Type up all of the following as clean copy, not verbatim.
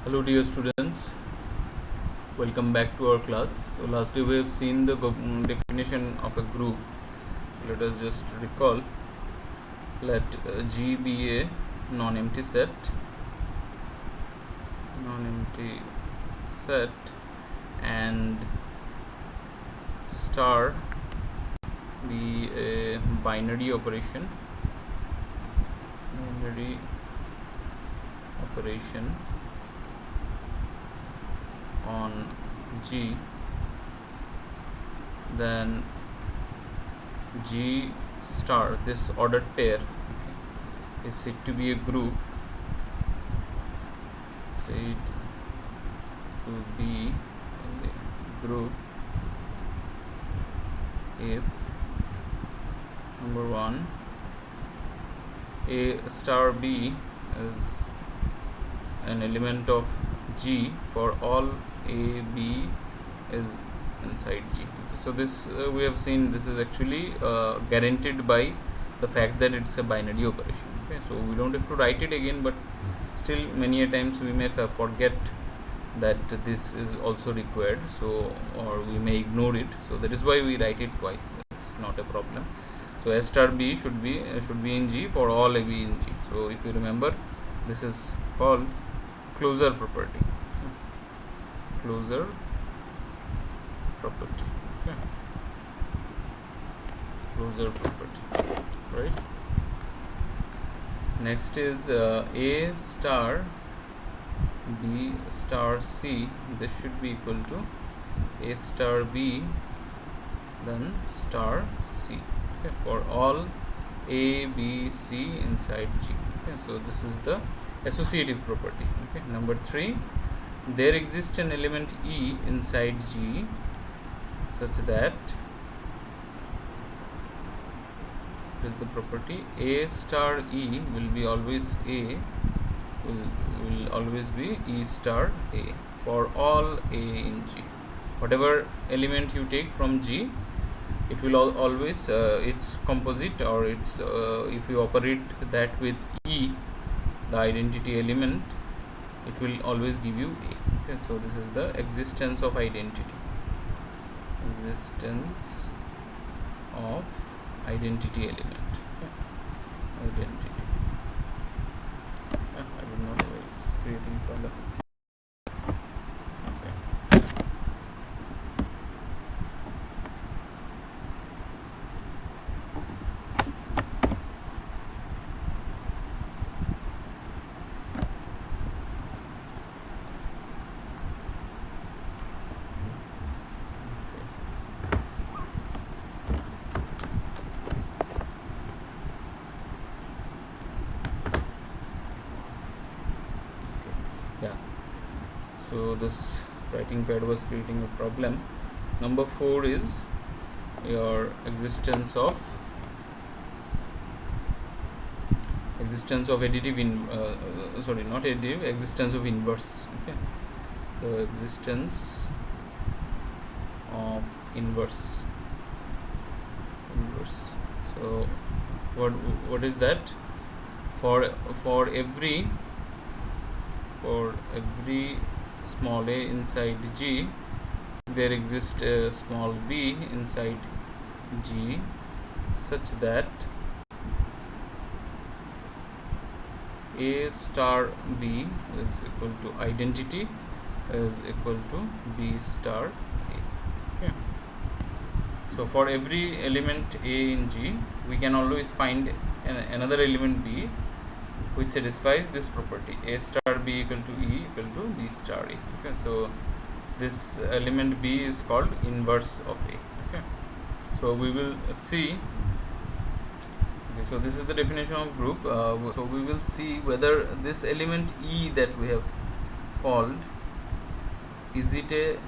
Hello dear students, welcome back to our class. So last day we have seen the definition of a group. So let us just recall. Let G be a non-empty set and star be a binary operation on G. Then G star, this ordered pair, is said to be a group, if number one, A star B is an element of G for all A, B is inside G. So this we have seen, this is actually guaranteed by the fact that it's a binary operation. Okay, so we don't have to write it again, but still many a times we may forget that this is also required, so or we may ignore it, so that is why we write it twice. It's not a problem. So A star B should be in G for all A, B in G. So if you remember, this is called closure property. Okay. Closure property, right? Next is A star B star C. This should be equal to A star B then star C. Okay, for all A, B, C inside G. Okay, so this is the associative property. Okay, number 3, there exists an element E inside G such that is the property A star E will be always A will always be E star A for all A in G. Whatever element you take from G, it will always its composite, or its if you operate that with E, the identity element, it will always give you A. Okay, so this is the existence of identity. Element. Okay. Identity. I don't know why it's creating problem. So this writing pad was creating a problem. Number 4 is your existence of additive, existence of inverse. Okay, the existence of inverse. So what is that? For every small a inside G, there exists a small b inside G such that A star B is equal to identity is equal to B star A. Okay. So for every element A in G, we can always find another element B which satisfies this property, A star B equal to E equal to B star A. Okay, so this element B is called inverse of A. Okay, so we will see. Okay, so this is the definition of group. So we will see whether this element E that we have called, is it a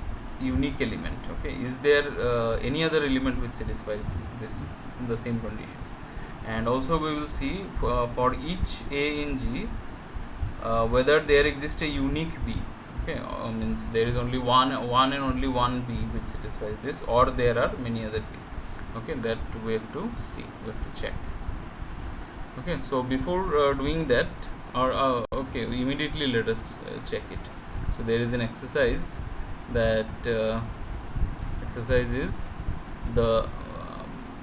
unique element? Okay, is there any other element which satisfies this in the same condition? And also we will see for each A in G whether there exists a unique B. Okay, means there is only one and only one B which satisfies this, or there are many other B's. Okay, that we have to see, we have to check. Okay, so before doing that, or okay, immediately let us check it. So there is an exercise that exercise is the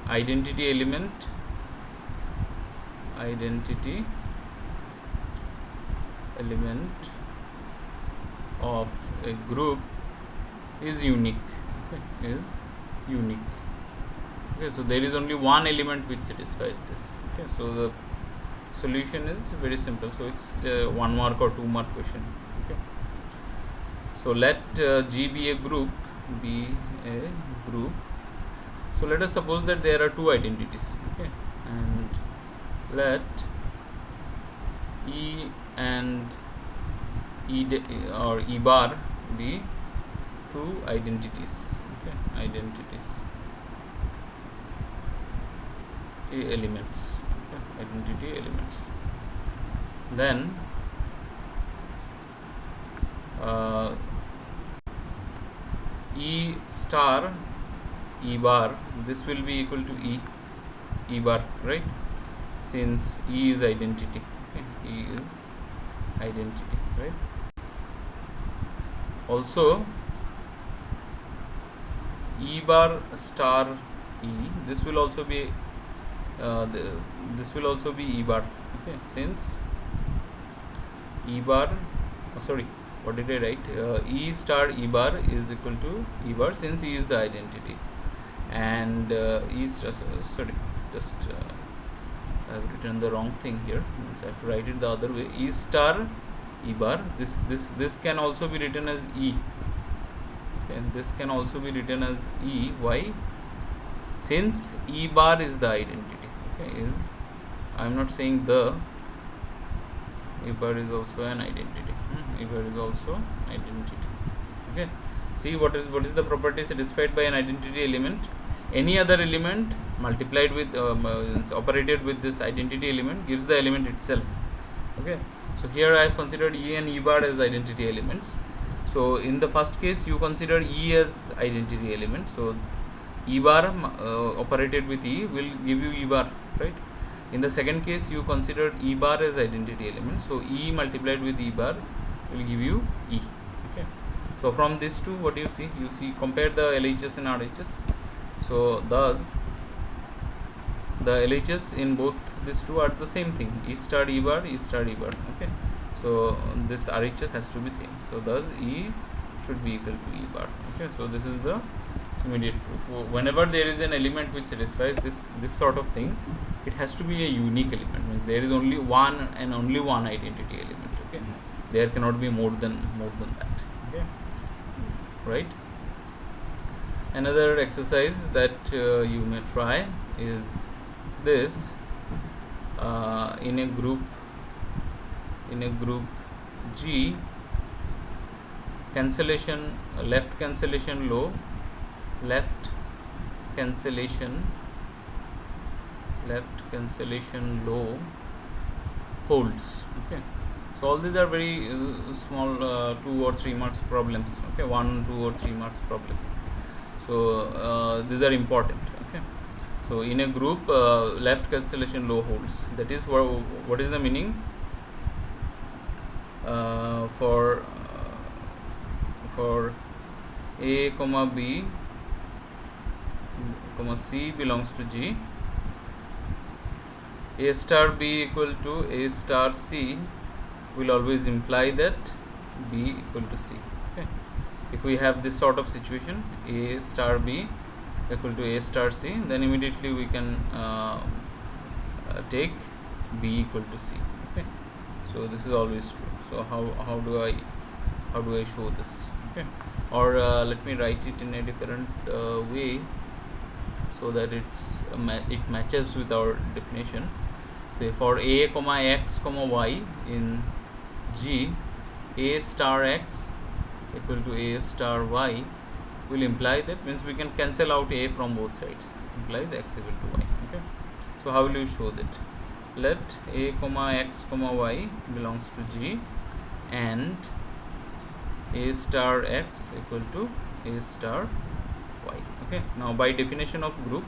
identity element of a group is unique. Okay, is unique. Okay, so there is only one element which satisfies this. Okay, so the solution is very simple. So it's 1 mark or 2 mark question. Okay, so let G be a group. So let us suppose that there are two identities. Okay, and let E and or E bar be two identities. Okay, elements. Okay, identity elements. Then E star E bar, this will be equal to E bar, right? Since E is identity. Okay, E is identity, right? Also E bar star E, this will also be E bar. Okay, since E bar, what did I write? E star E bar is equal to E bar, since E is the identity, and E star, I have written the wrong thing here. I have to write it the other way. E star E bar. This can also be written as E. Okay, and this can also be written as E. Why? Since E bar is the identity. Okay, I am not saying the. E bar is also an identity. E bar is also identity. Okay. See what is the property satisfied by an identity element? Any other element multiplied with operated with this identity element gives the element itself. Okay. So here I have considered E and E bar as identity elements. So in the first case you consider E as identity element. So E bar operated with E will give you E bar, right? In the second case you considered E bar as identity element. So E multiplied with E bar will give you E. Okay. So from these two, what do you see? You see, compare the LHS and RHS. So thus the LHS in both these two are the same thing, E star E bar, E star E bar. Okay, so this RHS has to be same. So thus E should be equal to E bar. Okay, so this is the immediate proof. Whenever there is an element which satisfies this sort of thing, it has to be a unique element. Means there is only one and only one identity element. Okay, there cannot be more than that. Okay, right. Another exercise that you may try is this. In a group G, left cancellation law holds. Okay, so all these are very small 2 or 3 marks problems. Okay, 1, 2 or 3 marks problems. So these are important. Okay, so in a group left cancellation law holds. That is what is the meaning? For A, B, C belongs to G, A star B equal to A star C will always imply that B equal to C. Okay, if we have this sort of situation, A star B equal to A star C, then immediately we can take B equal to C. Okay, so this is always true. So how do I show this? Okay, or let me write it in a different way so that it matches with our definition. Say for A, X, Y in G, A star X equal to A star Y will imply that, means we can cancel out A from both sides, implies X equal to Y. Okay, so how will you show that? Let A, X, Y belongs to G and A star X equal to A star Y. Okay, now by definition of group,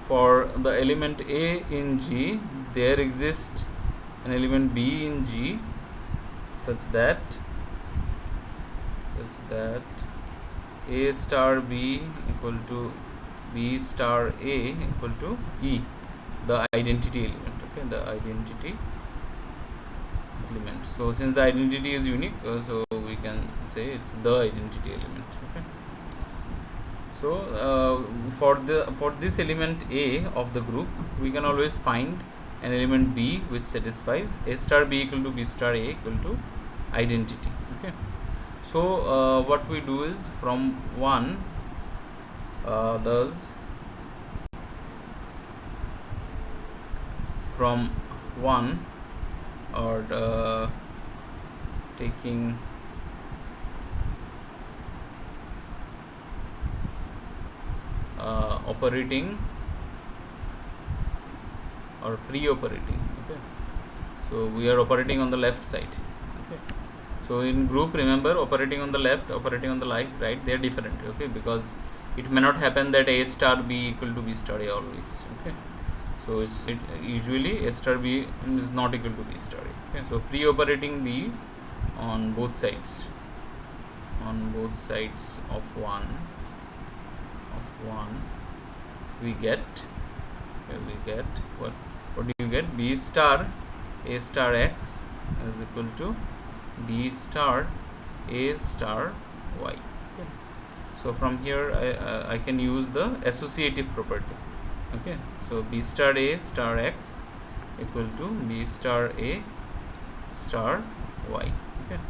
for the element A in G, there exists an element B in G such that A star B equal to B star A equal to E, the identity element. Okay, the identity element. So since the identity is unique, so we can say it's the identity element. Okay. So for this element A of the group, we can always find an element B which satisfies A star B equal to B star A equal to identity. Okay. So what we do is from 1, thus from 1 or taking operating or pre-operating. Okay, so we are operating on the left side. Okay, so in group, remember, operating on the left, operating on the right, they are different. Okay, because it may not happen that A star B equal to B star A always. Okay, so usually A star B is not equal to B star A. Okay, so pre-operating B on both sides of 1 we get what do you get? B star A star X is equal to B star A star Y. Okay. So from here I can use the associative property. Okay, so B star A star X equal to B star A star Y. Okay,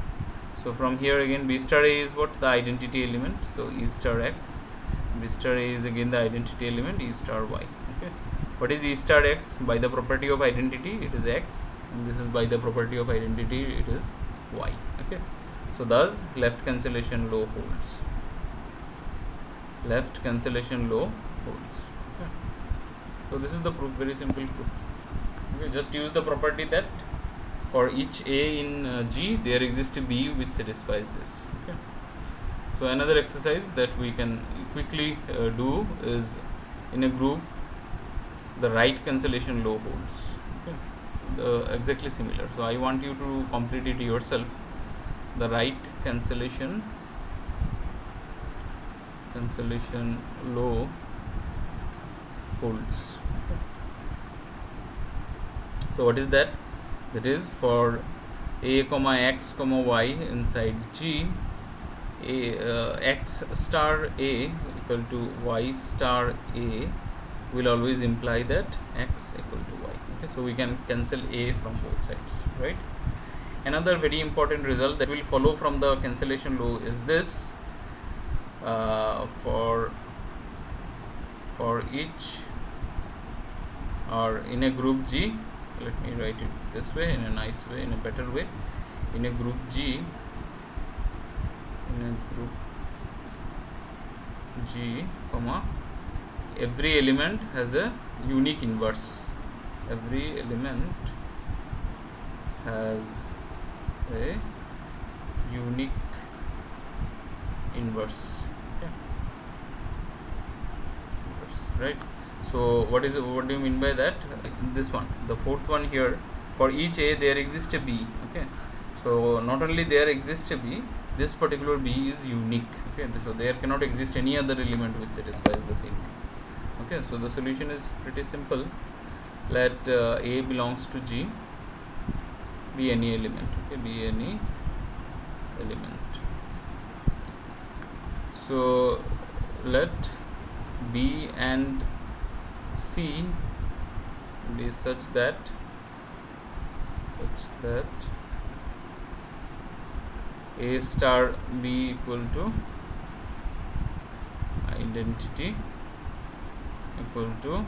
so from here again B star A is what? The identity element. So E star X, B star A is again the identity element, E star Y. Okay, what is E star X? By the property of identity it is X, and this is by the property of identity it is Y. Okay, so thus left cancellation law holds. Left cancellation law holds. Okay. So this is the proof, very simple proof. Okay, just use the property that for each A in G there exists a B which satisfies this. Okay. So another exercise that we can quickly do is, in a group, the right cancellation law holds. Okay. Exactly similar. So I want you to complete it yourself. The right cancellation law holds. Okay. So what is that? That is for A comma X comma Y inside G, X star A equal to Y star A will always imply that X equal to Y. Okay, so we can cancel A from both sides, right? Another very important result that will follow from the cancellation law is this: for each, or in a group G, let me write it this way, in a nice way, in a better way. In a group G, comma, every element has a unique inverse. Every element has a unique inverse. Okay. Right? So what do you mean by that? This one, the fourth one here, for each A there exists a B. Okay, so not only there exists a B, this particular B is unique. Okay, so there cannot exist any other element which satisfies the same thing. Okay, so the solution is pretty simple. Let A belongs to G, be any element. Okay, be any element. So let B and C be such that A star B equal to identity equal to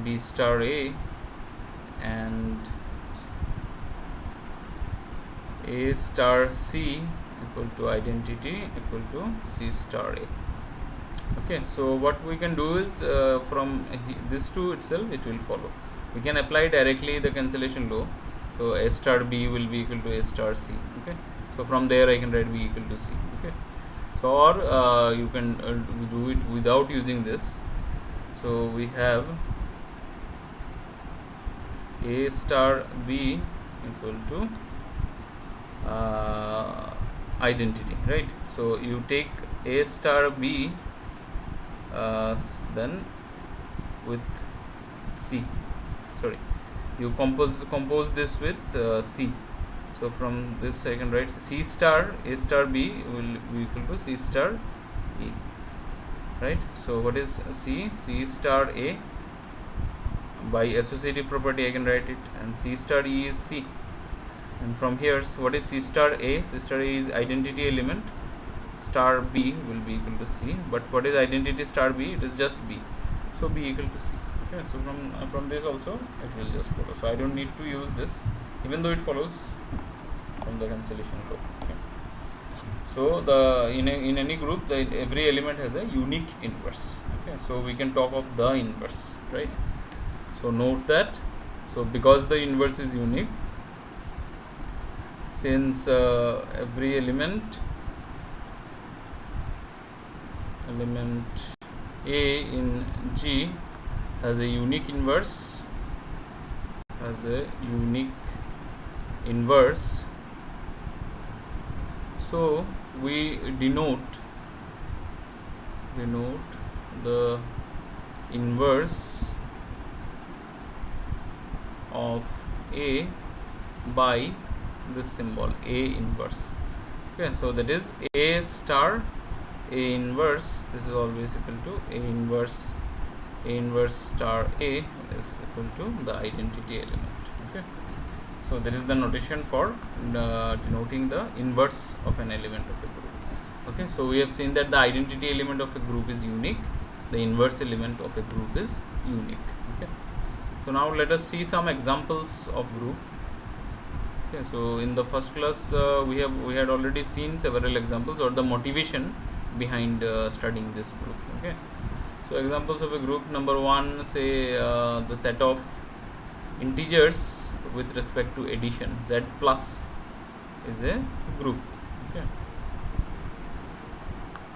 B star A, and A star C equal to identity equal to C star A. Okay, so what we can do is, from this two itself it will follow. We can apply directly the cancellation law. So A star B will be equal to A star C. Okay, so from there I can write B equal to C. Okay, so or you can do it without using this. So we have A star B equal to identity, right? So you take A star B then with C, sorry, you compose this with C. So from this I can write C star A star B will be equal to C star E, right? So what is C? C star A, by associative property I can write it, and C star E is C. And from here, so what is C star A? C star A is identity element, star B will be equal to C. But what is identity star B? It is just B, so B equal to C. Okay, so from this also it will just follow. So I don't need to use this, even though it follows from the cancellation law. Okay. So the in any group, every element has a unique inverse. Okay, so we can talk of the inverse, right? So note that. So because the inverse is unique, since every element A in G has a unique inverse, so we denote the inverse of A by this symbol A inverse. Okay, so that is A star A inverse, this is always equal to A inverse star A is equal to the identity element. Okay, so there is the notation for denoting the inverse of an element of a group. Okay, so we have seen that the identity element of a group is unique, the inverse element of a group is unique. Okay, so now let us see some examples of group. Okay, so in the first class we had already seen several examples, or the motivation behind studying this group. Okay, so examples of a group: number one, say the set of integers with respect to addition, Z plus is a group. Okay,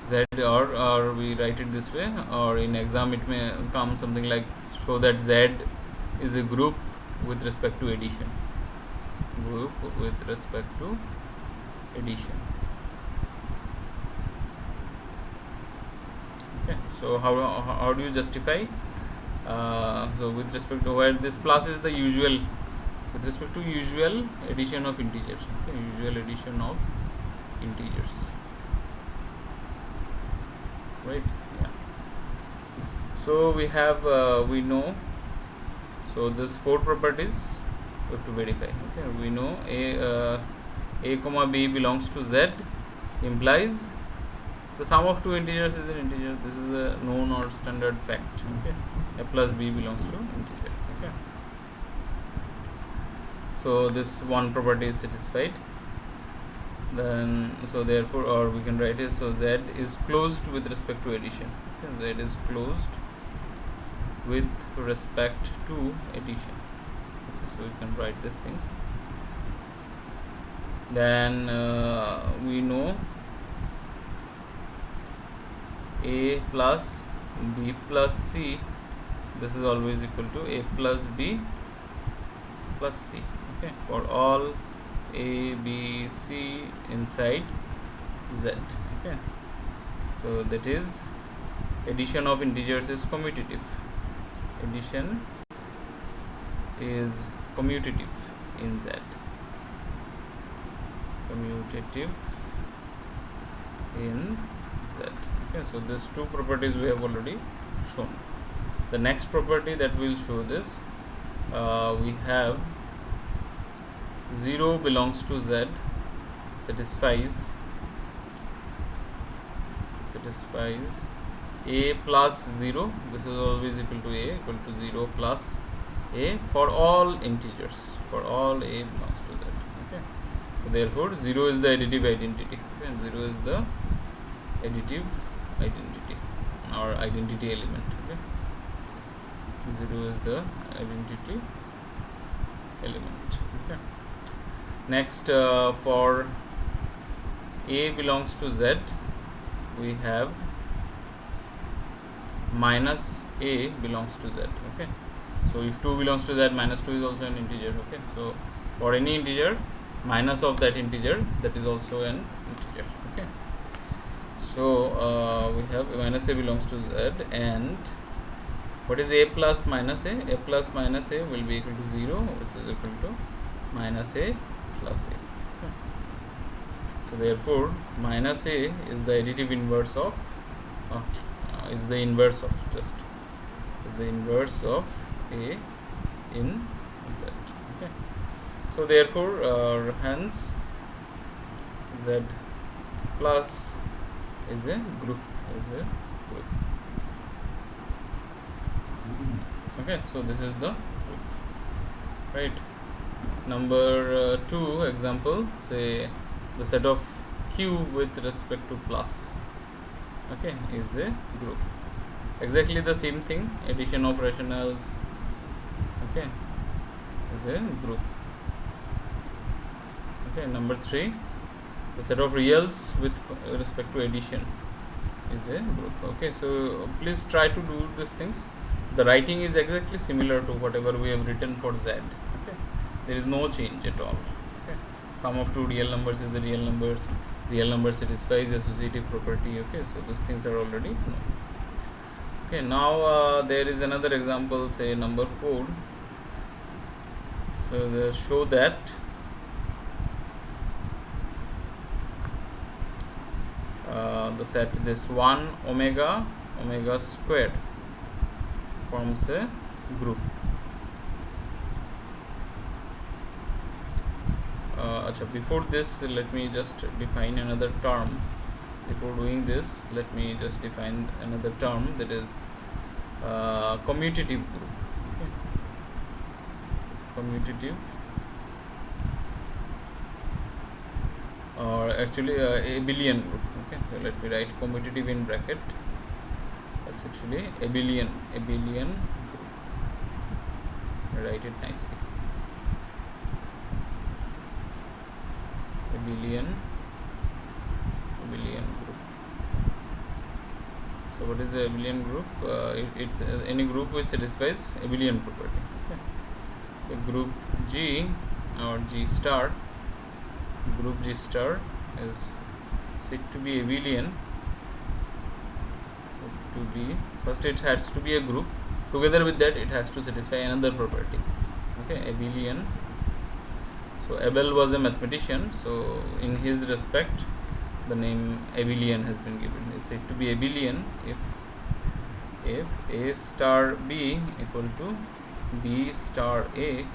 Z, or we write it this way, or in exam it may come something like, show that Z is a group with respect to addition. Okay, so how do you justify? So with respect to where this plus is the usual, with respect to usual addition of integers. Okay, usual addition of integers, right? Yeah. So we have we know, so this 4 properties we have to verify. Okay, we know a comma b belongs to Z implies the sum of two integers is an integer. This is a known or standard fact. Okay, a plus b belongs to integer. Okay, so this one property is satisfied. Then so therefore, or we can write it, so Z is closed with respect to addition. Okay, Z is closed with respect to addition. So we can write these things. Then we know A plus B plus C, this is always equal to A plus B plus C. Okay, for all A, B, C inside Z. Okay, so that is addition of integers is commutative. Addition is commutative in Z. Commutative in Z. Okay, so these two properties we have already shown. The next property that will show this, we have 0 belongs to Z satisfies A plus 0. This is always equal to A, equal to 0 plus A for all integers, for all A belongs to Z. Okay, so therefore 0 is the additive identity. Okay, and 0 is the additive identity or identity element. Okay, 0 is the identity element. Okay, next for A belongs to Z, we have minus A belongs to Z. Okay, so if 2 belongs to Z, minus 2 is also an integer. Okay, so for any integer, minus of that integer, that is also an integer. Okay, so we have minus A belongs to Z, and what is A plus minus A? A plus minus A will be equal to 0, which is equal to minus A plus A. Okay. So therefore, minus A is the additive inverse of is the inverse of the inverse of A in Z. Okay. So therefore, hence Z plus is a group. Okay, so this is the proof, right? Number 2 example, say the set of Q with respect to plus, okay, is a group. Exactly the same thing, addition of rationals, okay, is a group. Okay, number 3, the set of reals with respect to addition is a group. Okay, so please try to do these things. The writing is exactly similar to whatever we have written for Z. Okay, there is no change at all. Okay, sum of two real numbers is the real numbers. Real number satisfies associative property. Okay, so those things are already known. Okay, now there is another example, say number 4. So they show that the set this 1 omega squared forms a group. Before this, let me just define another term. Before doing this, let me just define another term, that is commutative group. Okay. Commutative, or actually abelian group. Okay, so let me write commutative in bracket. That's actually abelian group. Write it nicely. Abelian group. So what is the abelian group? It's any group which satisfies abelian property. Okay. The group G or G star, group G star is said to be abelian. So to be, first it has to be a group. Together with that, it has to satisfy another property. Okay, abelian. So Abel was a mathematician, so in his respect, the name abelian has been given. Is said to be abelian if A star B equal to B star A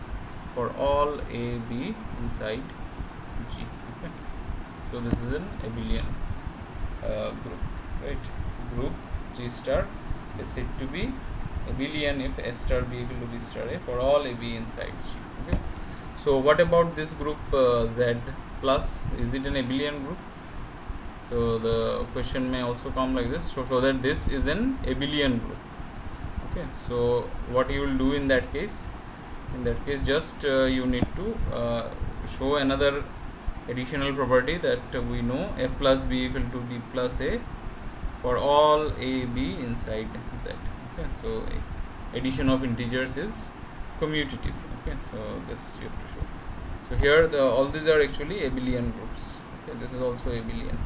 for all A B inside G. Okay. So this is an abelian group, right? Group G star is said to be abelian if A star B equal to B star A for all A B inside G. Okay. So what about this group Z plus? Is it an abelian group? So the question may also come like this. So show that this is an abelian group. Okay. So what you will do in that case? In that case, just you need to show another additional property that we know, A plus B equal to B plus A for all A B inside Z. Okay. So addition of integers is commutative. Okay. So this you have to show. So here all these are actually abelian groups. Okay. This is also abelian.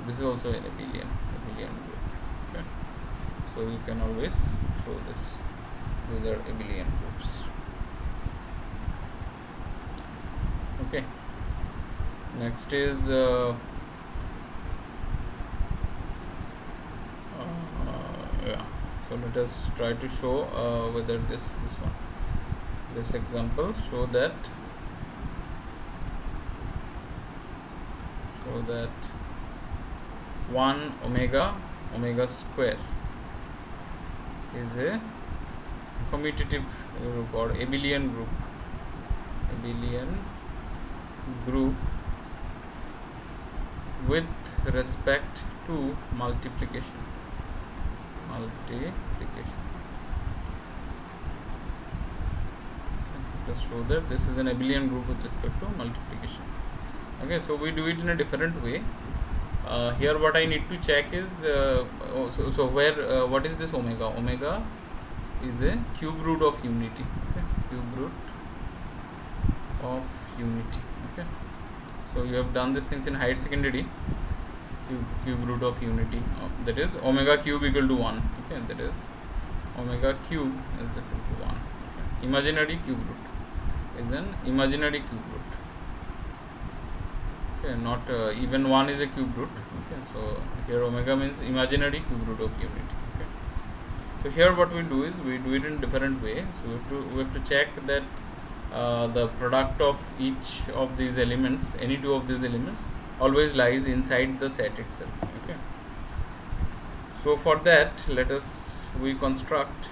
This is also an abelian group. Okay. So you can always show this. These are abelian groups. Okay. Next is So let us try to show whether this example show that 1 omega square is a commutative group or abelian group with respect to multiplication. Let's show that this is an abelian group with respect to multiplication. Okay, so we do it in a different way. here what I need to check is where what is this omega? Omega is a cube root of unity. Okay, cube root of unity. Okay, so you have done these things in higher secondary. Cube root of unity, that is omega cube equal to 1. Okay, that is omega cube is equal to 1. Okay. Imaginary cube root is an imaginary cube root. Okay, not even 1 is a cube root. Okay, so here omega means imaginary cube root of unity. Okay, so here what we do is we do it in different way. So we have to check that the product of each of these elements, any two of these elements, always lies inside the set itself. Okay, so for that we construct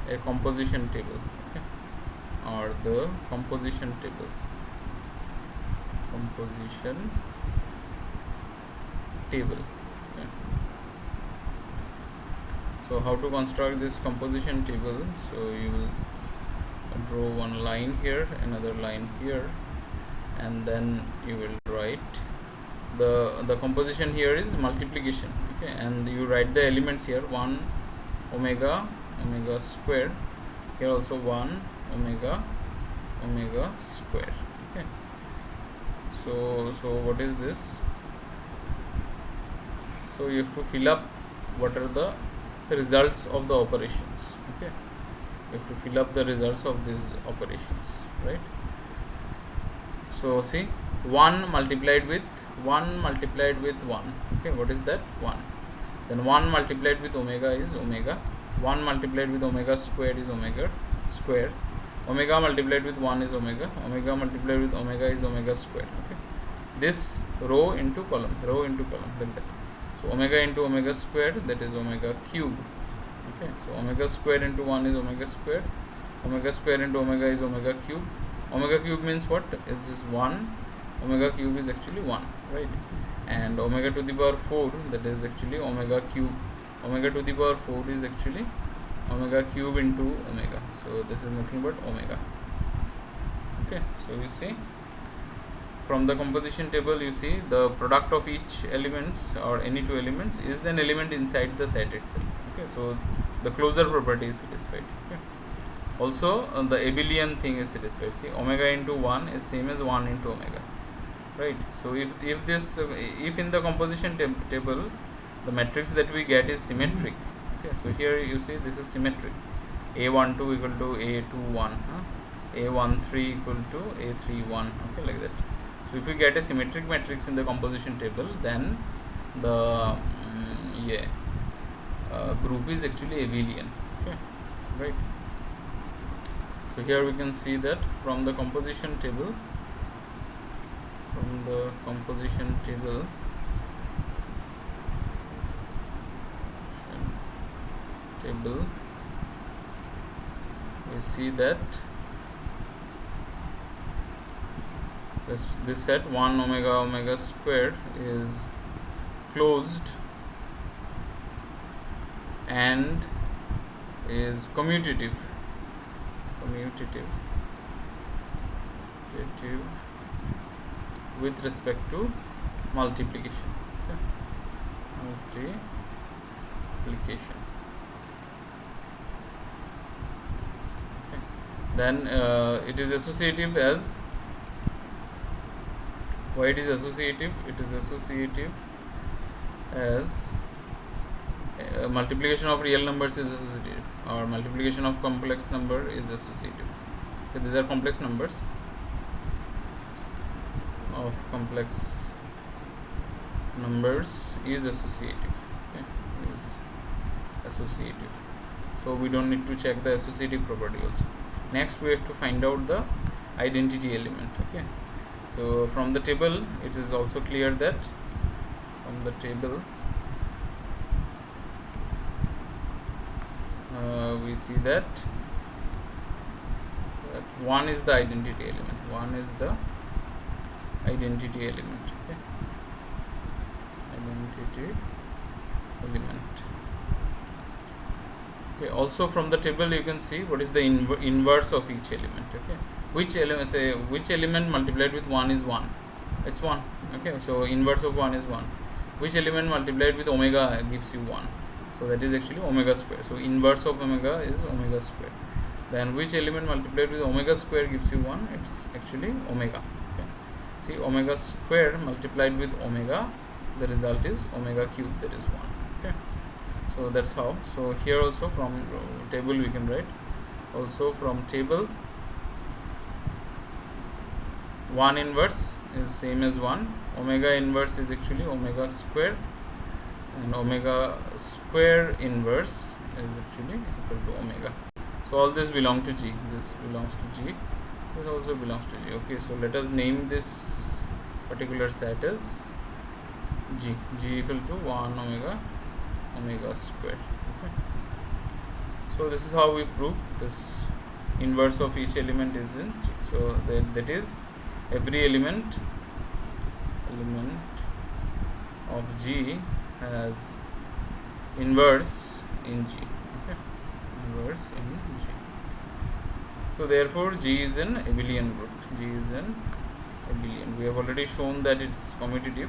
a composition table. Okay, or the composition table. Okay. So how to construct this composition table? So you will draw one line here, another line here, and then you will write the composition here is multiplication. Okay, and you write the elements here, 1 omega square, here also 1 omega square. Okay, so what is this? So you have to fill up what are the results of the operations. Okay, you have to fill up the results of these operations, right? So see, 1 multiplied with 1. Okay, what is that? 1. Then 1 multiplied with omega is omega. 1 multiplied with omega squared is omega square. Omega multiplied with 1 is omega. Omega multiplied with omega is omega square. Okay, this row into column like that. So omega into omega square, that is omega cube. Okay, so omega square into 1 is omega square. Omega square into omega is omega cube. Omega cube means what? Is 1. Omega cube is actually 1, right? And omega to the power 4, that is actually omega cube. Omega to the power 4 is actually omega cube into omega. So this is nothing but omega. Okay, so you see, from the composition table you see the product of each elements or any two elements is an element inside the set itself. Okay, so the closure property is satisfied. Okay, also the abelian thing is satisfied. See, omega into 1 is same as 1 into omega, right? So if in the composition table the matrix that we get is symmetric. Okay, so here you see this is symmetric. A12 equal to A21, A13 equal to A31. Okay, like that. So if we get a symmetric matrix in the composition table, then the group is actually abelian. Okay, right? So here we can see that from the composition table, we see that this set 1 omega square is closed and is commutative with respect to multiplication. Okay. Multiplication. Okay. Then it is associative as, why it is associative? It is associative as multiplication of real numbers is associative, or multiplication of complex number is associative. So these are complex numbers. Of complex numbers is associative. Okay, is associative. So we don't need to check the associative property also. Next we have to find out the identity element. Okay, so from the table it is also clear that from the table we see that 1 is the identity element. 1 is the identity element. Okay, identity element. Okay, also from the table you can see what is the inverse of each element. Okay, which element multiplied with 1 is 1. It's 1. Okay, so inverse of 1 is 1. Which element multiplied with omega gives you 1? So that is actually omega square. So inverse of omega is omega square. Then which element multiplied with omega square gives you 1? It's actually omega. Okay. See, omega square multiplied with omega, the result is omega cube, that is 1. Okay. So that's how. So here also from table we can write. Also from table, 1 inverse is same as 1. Omega inverse is actually omega square, and omega square inverse is actually equal to omega. So all this belong to G. This belongs to G. This also belongs to G. Okay, so let us name this particular set as G. G equal to 1 omega square. Okay. So this is how we prove this inverse of each element is in G. So that is every element of G has inverse in G. Okay. Inverse in G. So therefore G is an abelian group. G is an abelian. We have already shown that it's commutative,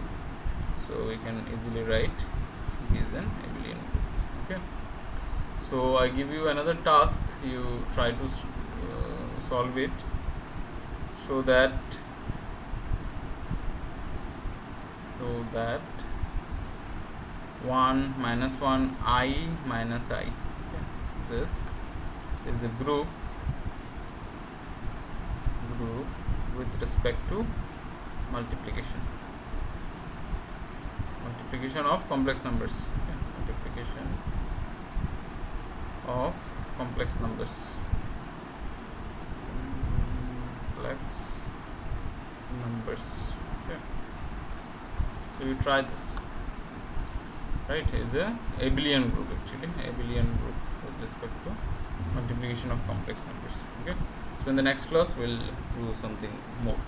so we can easily write G is an abelian group. Okay. So I give you another task. You try to solve it. So that 1 minus 1 I minus I. Okay. This is a group with respect to multiplication of complex numbers. Okay. Multiplication of complex numbers. Okay. So you try this. Right, is a abelian group actually, abelian group with respect to multiplication of complex numbers. Okay. So in the next class we'll do something more.